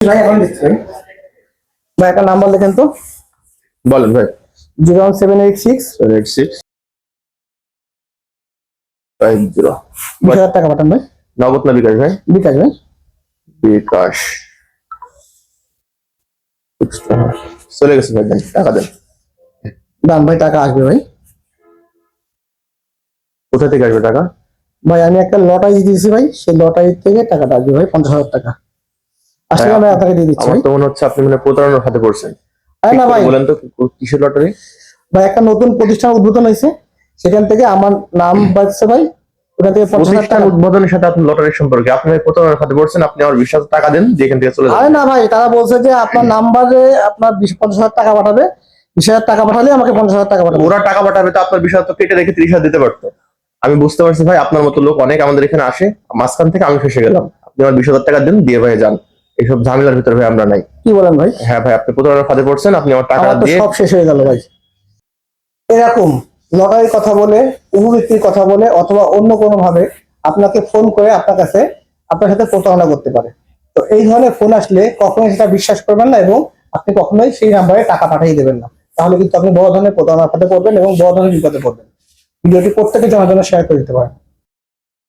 ভাই এখন দিচ্ছি ভাই একটা নাম্বার লেখেন তো। বলেন ভাই। 01786 78650 20,000 টাকা পাঠান ভাই। নগদ না বিকাশ ভাই? বিকাশ ভাই। বিকাশ চলে গেছে ভাই, দেন টাকা দেন। দাম ভাই টাকা আসবে ভাই। কোথা থেকে আসবে টাকা? ভাই আমি একটা লটারি দিয়েছি ভাই, সেই লটারি থেকে টাকাটা আসবে ভাই, 50,000 টাকা আসলে ভাই, আমি আপনাকে দিয়ে দিচ্ছি আমার ভাই। তো মনে হচ্ছে আপনি মানে প্রতারণার হাতে পড়ছেন। আরে ঠিক না করে ভাই, বলেন তো কিসের লটারি? ভাই একটা নতুন প্রতিষ্ঠান উদ্বোধন হয়েছে, সেখান থেকে আমার নাম বাজছে ভাই, ওখান থেকে 50,000 প্রতিষ্ঠান টাকা। উদ্বোধনের সাথে আপনি লটারির সম্পর্কে? আপনি প্রতারণার হাতে পড়ছেন। আপনি আমার বিশ্বাস টাকা দেন, দিয়ে এখান থেকে চলে আরে যাবেন। না ভাই, তারা বলছে যে আপনার নাম্বারে আপনার 50,000 টাকা পাঠাবে, 20,000 টাকা পাঠালে আমাকে 50,000 টাকা পাঠাবে। ওরা টাকা পাঠাবে তো আপনার বিষয় তো কেটে রেখে 30,000 দিতে পারতো। আমি বুঝতে পারছি ভাই, আপনার মতো লোক অনেক আমাদের এখানে আসে, মাঝখান থেকে আমি ফেসে গেলাম। আপনি আমার 20,000 টাকা দেন, দিয়ে ভাই যান। এইসব ঝামেলার ভিতরে ভাই আমরা নাই। কি বলেন ভাই? হ্যাঁ ভাই, আপনি প্রতারণার ফাঁদে পড়ছেন। আপনি আমার টাকাটা আমার তো দিয়ে সব শেষ হয়ে গেল ভাই। এরকম লটারির কথা বলে, উপবৃত্তির কথা বলে, অথবা অন্য কোনো ভাবে আপনাকে ফোন করে আপনার কাছে আপনার সাথে প্রতারণা করতে পারে। তো এই ধরনের ফোন আসলে কখনোই সেটা বিশ্বাস করবেন না, এবং আপনি কখনোই সেই নাম্বারে টাকা পাঠিয়ে দেবেন না। তাহলে কিন্তু আপনি বড় ধরনের প্রতারণার ফাঁদে পড়বেন এবং বড় ধরনের বিপদে পড়বেন। ভিডিওটি প্রত্যেকে জনের জন্য শেয়ার করে দিতে পারেন।